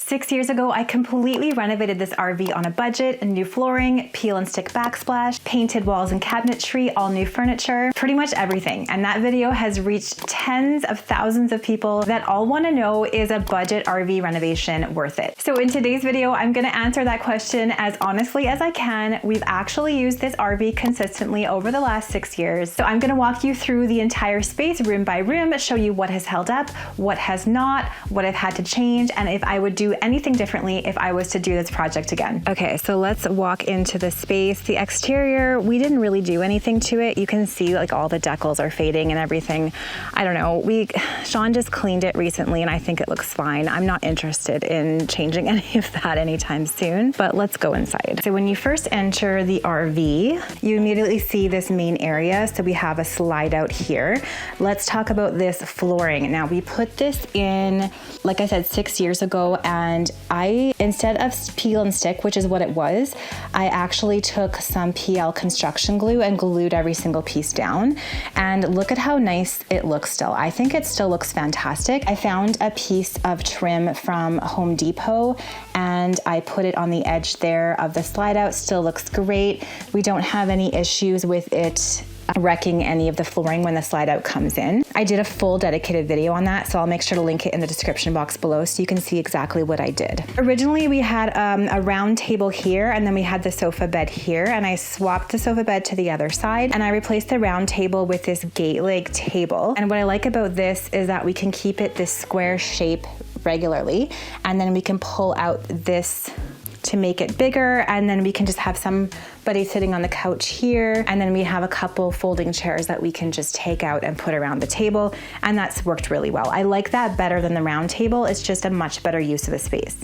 6 years ago, I completely renovated this RV on a budget, new flooring, peel and stick backsplash, painted walls and cabinetry, all new furniture, pretty much everything. And that video has reached tens of thousands of people that all want to know, is a budget RV renovation worth it? So in today's video, I'm going to answer that question as honestly as I can. We've actually used this RV consistently over the last 6 years. So I'm going to walk you through the entire space room by room, show you what has held up, what has not, what I've had to change, and if I would do anything differently if I was to do this project again. Okay, so let's walk into the space. The exterior, we didn't really do anything to it. You can see like all the decals are fading and everything. I don't know, Sean just cleaned it recently and I think it looks fine. I'm not interested in changing any of that anytime soon, but let's go inside. So when you first enter the RV, you immediately see this main area. So we have a slide out here. Let's talk about this flooring. Now we put this in, like I said, 6 years ago, and instead of peel and stick, which is what it was, I actually took some PL construction glue and glued every single piece down. And look at how nice it looks still. I think it still looks fantastic. I found a piece of trim from Home Depot and I put it on the edge there of the slide out. Still looks great. We don't have any issues with it wrecking any of the flooring when the slide out comes in. I did a full dedicated video on that, so I'll make sure to link it in the description box below so you can see exactly what I did. Originally, we had a round table here, and then we had the sofa bed here, and I swapped the sofa bed to the other side, and I replaced the round table with this gate leg table. And what I like about this is that we can keep it this square shape regularly, and then we can pull out this to make it bigger, and then we can just have somebody sitting on the couch here, and then we have a couple folding chairs that we can just take out and put around the table, and that's worked really well. I like that better than the round table. It's just a much better use of the space.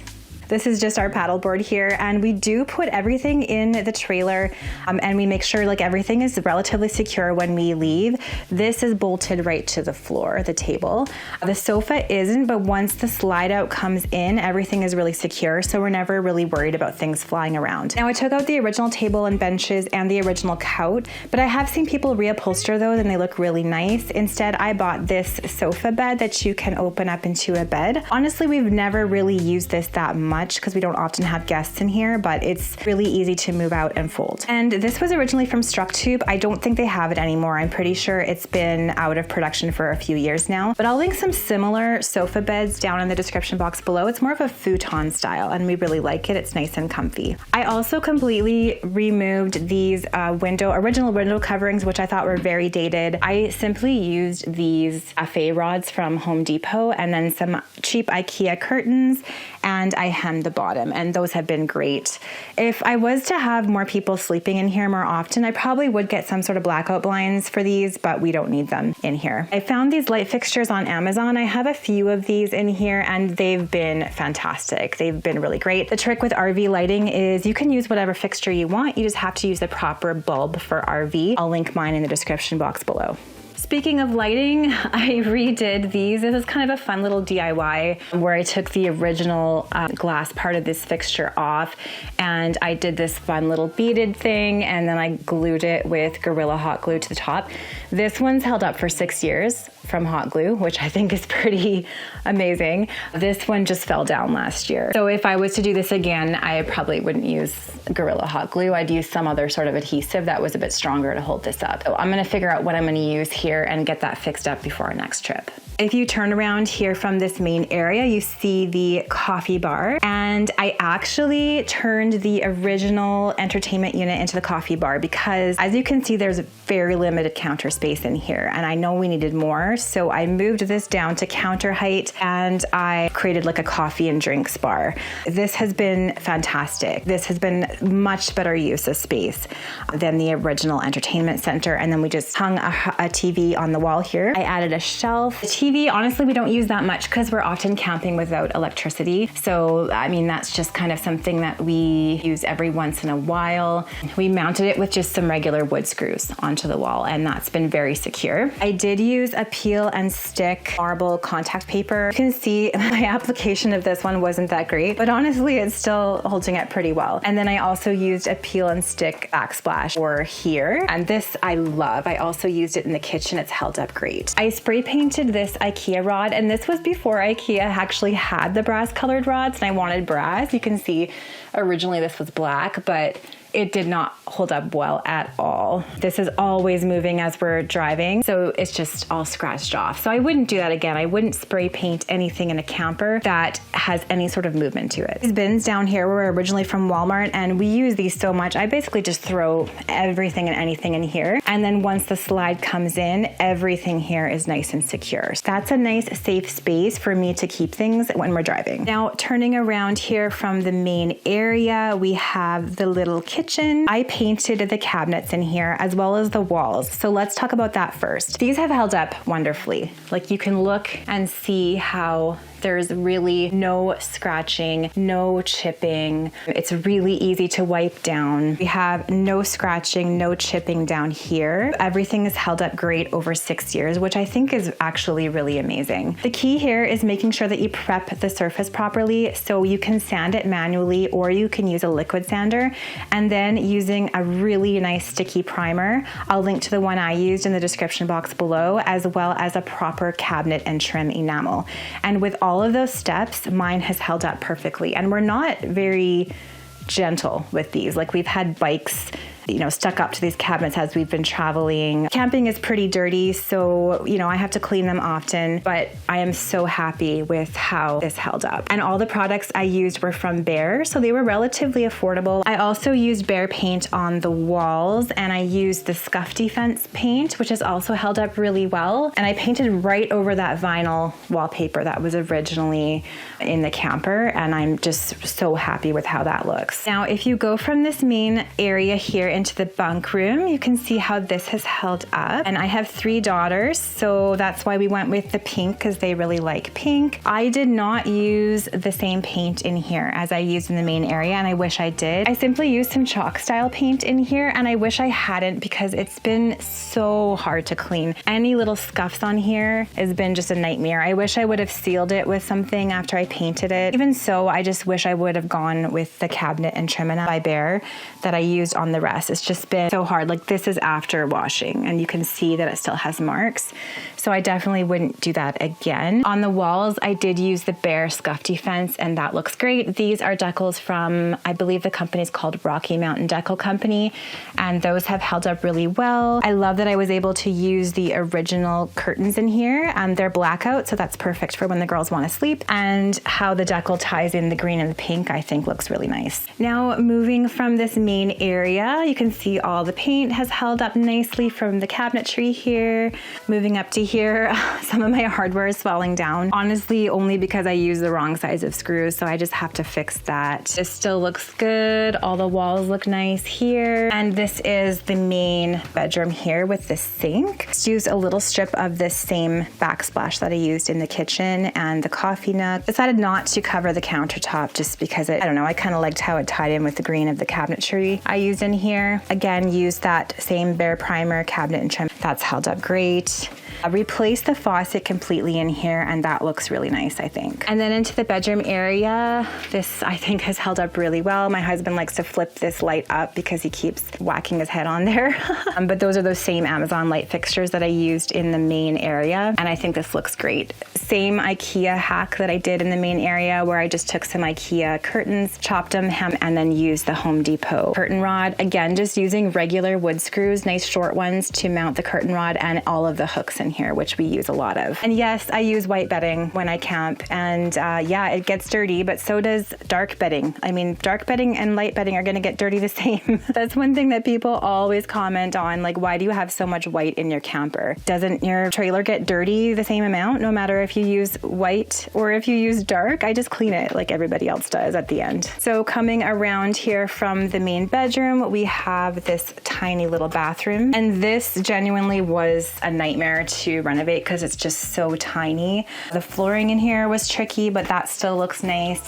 This is just our paddleboard here, and we do put everything in the trailer, and we make sure like everything is relatively secure when we leave. This is bolted right to the floor, the table. The sofa isn't, but once the slide out comes in, everything is really secure, so we're never really worried about things flying around. Now I took out the original table and benches and the original couch, but I have seen people reupholster those and they look really nice. Instead, I bought this sofa bed that you can open up into a bed. Honestly, we've never really used this that much because we don't often have guests in here, but it's really easy to move out and fold. And this was originally from StruckTube. I don't think they have it anymore. I'm pretty sure it's been out of production for a few years now, but I'll link some similar sofa beds down in the description box below. It's more of a futon style and we really like it. It's nice and comfy. I also completely removed these original window coverings, which I thought were very dated. I simply used these cafe rods from Home Depot and then some cheap IKEA curtains, and I hemmed the bottom, and those have been great. If I was to have more people sleeping in here more often, I probably would get some sort of blackout blinds for these, but we don't need them in here. I found these light fixtures on Amazon. I have a few of these in here and they've been fantastic. They've been really great. The trick with RV lighting is you can use whatever fixture you want. You just have to use the proper bulb for RV. I'll link mine in the description box below. Speaking of lighting, I redid these. This is kind of a fun little DIY where I took the original glass part of this fixture off and I did this fun little beaded thing, and then I glued it with Gorilla Hot Glue to the top. This one's held up for 6 years from hot glue, which I think is pretty amazing. This one just fell down last year. So if I was to do this again, I probably wouldn't use Gorilla Hot Glue. I'd use some other sort of adhesive that was a bit stronger to hold this up. So I'm gonna figure out what I'm gonna use here and get that fixed up before our next trip. If you turn around here from this main area, you see the coffee bar, and I actually turned the original entertainment unit into the coffee bar because, as you can see, there's very limited counter space in here, and I know we needed more, so I moved this down to counter height and I created like a coffee and drinks bar. This has been fantastic. This has been much better use of space than the original entertainment center, and then we just hung a TV on the wall here. I added a shelf. The TV, honestly, we don't use that much because we're often camping without electricity. So, I mean, that's just kind of something that we use every once in a while. We mounted it with just some regular wood screws onto the wall, and that's been very secure. I did use a peel and stick marble contact paper. You can see my application of this one wasn't that great, but honestly, it's still holding up pretty well. And then I also used a peel and stick backsplash for here. And this I love. I also used it in the kitchen. It's held up great. I spray painted this IKEA rod, and this was before IKEA actually had the brass colored rods, and I wanted brass. You can see originally this was black, but it did not hold up well at all. This is always moving as we're driving, so it's just all scratched off. So I wouldn't do that again. I wouldn't spray paint anything in a camper that has any sort of movement to it. These bins down here were originally from Walmart, and we use these so much. I basically just throw everything and anything in here, and then once the slide comes in, everything here is nice and secure. So that's a nice safe space for me to keep things when we're driving. Now, turning around here from the main area, we have the little kitchen. I painted the cabinets in here as well as the walls. So let's talk about that first. These have held up wonderfully. Like, you can look and see how there's really no scratching, no chipping. It's really easy to wipe down. We have no scratching, no chipping down here. Everything is held up great over 6 years, which I think is actually really amazing. The key here is making sure that you prep the surface properly, so you can sand it manually or you can use a liquid sander, and then using a really nice sticky primer. I'll link to the one I used in the description box below, as well as a proper cabinet and trim enamel. And with all of those steps, mine has held up perfectly. And we're not very gentle with these. Like, we've had bikes, you know, stuck up to these cabinets as we've been traveling. Camping is pretty dirty, so, you know, I have to clean them often, but I am so happy with how this held up. And all the products I used were from Behr, so they were relatively affordable. I also used Behr paint on the walls, and I used the scuff defense paint, which has also held up really well. And I painted right over that vinyl wallpaper that was originally in the camper, and I'm just so happy with how that looks. Now, if you go from this main area here into the bunk room, you can see how this has held up. And I have 3 daughters, so that's why we went with the pink, because they really like pink. I did not use the same paint in here as I used in the main area, and I wish I did. I simply used some chalk style paint in here, and I wish I hadn't, because it's been so hard to clean. Any little scuffs on here has been just a nightmare. I wish I would have sealed it with something after I painted it. Even so, I just wish I would have gone with the cabinet and trim by Behr that I used on the rest. It's just been so hard. Like, this is after washing, and you can see that it still has marks. So I definitely wouldn't do that again. On the walls, I did use the Behr scuff defense, and that looks great. These are decals from, I believe the company is called Rocky Mountain Decal Company, and those have held up really well. I love that I was able to use the original curtains in here. They're blackout, so that's perfect for when the girls want to sleep. And how the decal ties in the green and the pink, I think looks really nice. Now, moving from this main area, you can see all the paint has held up nicely from the cabinetry here. Moving up to here, some of my hardware is falling down. Honestly, only because I used the wrong size of screws, so I just have to fix that. This still looks good. All the walls look nice here. And this is the main bedroom here with the sink. Just used a little strip of this same backsplash that I used in the kitchen and the coffee nook. Decided not to cover the countertop just because I don't know, I kind of liked how it tied in with the green of the cabinetry I used in here. Again, used that same Behr primer, cabinet and trim. That's held up great. Replaced the faucet completely in here, and that looks really nice, I think. And then into the bedroom area, this I think has held up really well. My husband likes to flip this light up because he keeps whacking his head on there. But those are those same Amazon light fixtures that I used in the main area, and I think this looks great. Same IKEA hack that I did in the main area, where I just took some IKEA curtains, chopped them, and then used the Home Depot curtain rod. Again, just using regular wood screws, nice short ones, to mount the curtain rod and all of the hooks in here, which we use a lot of. And yes, I use white bedding when I camp, and yeah, it gets dirty, but so does dark bedding. I mean, dark bedding and light bedding are gonna get dirty the same. That's one thing that people always comment on, like, why do you have so much white in your camper? Doesn't your trailer get dirty the same amount, no matter if you use white or if you use dark? I just clean it like everybody else does at the end. So coming around here from the main bedroom, we have this tiny little bathroom, and this genuinely was a nightmare to renovate because it's just so tiny. The flooring in here was tricky, but that still looks nice.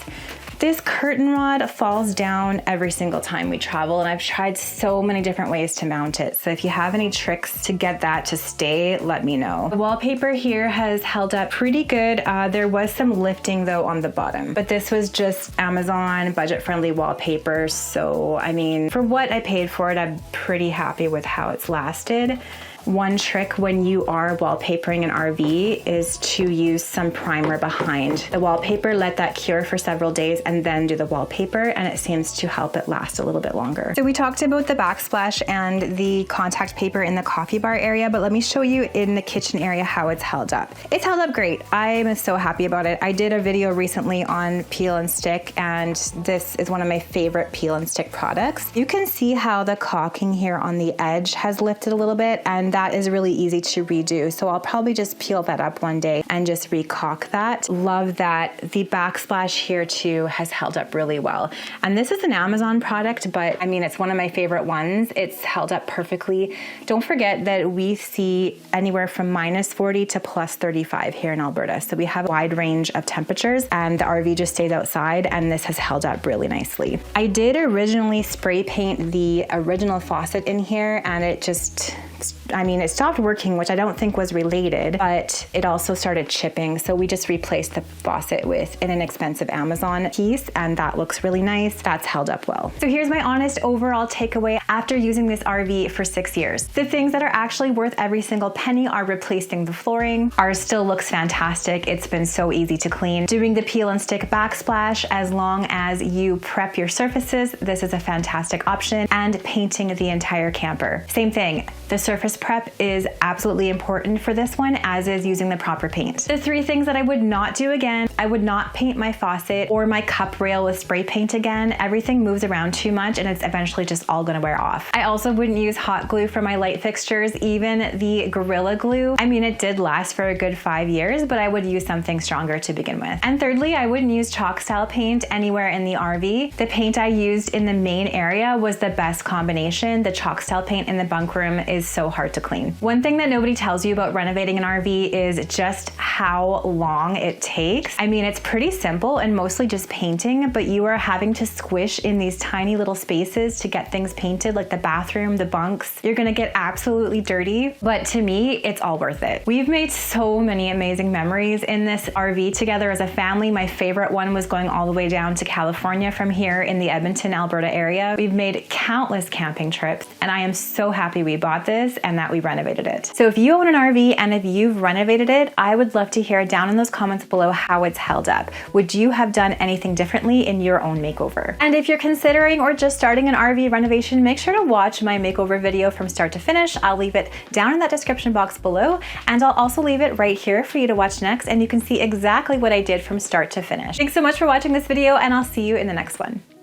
This curtain rod falls down every single time we travel, and I've tried so many different ways to mount it. So if you have any tricks to get that to stay, let me know. The wallpaper here has held up pretty good. There was some lifting though on the bottom, but this was just Amazon budget-friendly wallpaper. So I mean, for what I paid for it, I'm pretty happy with how it's lasted. One trick when you are wallpapering an RV is to use some primer behind the wallpaper, let that cure for several days, and then do the wallpaper, and it seems to help it last a little bit longer. So we talked about the backsplash and the contact paper in the coffee bar area, but let me show you in the kitchen area how it's held up. It's held up great. I'm so happy about it. I did a video recently on peel and stick, and this is one of my favorite peel and stick products. You can see how the caulking here on the edge has lifted a little bit, and that is really easy to redo. So I'll probably just peel that up one day and just recaulk that. Love that the backsplash here too has held up really well. And this is an Amazon product, but I mean, it's one of my favorite ones. It's held up perfectly. Don't forget that we see anywhere from -40 to +35 here in Alberta. So we have a wide range of temperatures, and the RV just stays outside, and this has held up really nicely. I did originally spray paint the original faucet in here, and it just, I mean, it stopped working, which I don't think was related, but it also started chipping. So we just replaced the faucet with an inexpensive Amazon piece, and that looks really nice. That's held up well. So here's my honest overall takeaway after using this RV for 6 years. The things that are actually worth every single penny are replacing the flooring. Ours still looks fantastic. It's been so easy to clean. Doing the peel and stick backsplash, as long as you prep your surfaces, this is a fantastic option. And painting the entire camper. Same thing. The surface prep is absolutely important for this one, as is using the proper paint. The 3 things that I would not do again: I would not paint my faucet or my cup rail with spray paint again. Everything moves around too much and it's eventually just all gonna wear off. I also wouldn't use hot glue for my light fixtures, even the Gorilla Glue. I mean, it did last for a good 5 years, but I would use something stronger to begin with. And thirdly, I wouldn't use chalk style paint anywhere in the RV. The paint I used in the main area was the best combination. The chalk style paint in the bunk room is so hard to clean. One thing that nobody tells you about renovating an RV is just how long it takes. I mean, it's pretty simple and mostly just painting, but you are having to squish in these tiny little spaces to get things painted, like the bathroom, the bunks. You're gonna get absolutely dirty, but to me, it's all worth it. We've made so many amazing memories in this RV together as a family. My favorite one was going all the way down to California from here in the Edmonton, Alberta area. We've made countless camping trips, and I am so happy we bought this and that we renovated it. So if you own an RV and if you've renovated it, I would love to hear down in those comments below how it's held up. Would you have done anything differently in your own makeover? And if you're considering or just starting an RV renovation, make sure to watch my makeover video from start to finish. I'll leave it down in that description box below, and I'll also leave it right here for you to watch next, and you can see exactly what I did from start to finish. Thanks so much for watching this video, and I'll see you in the next one.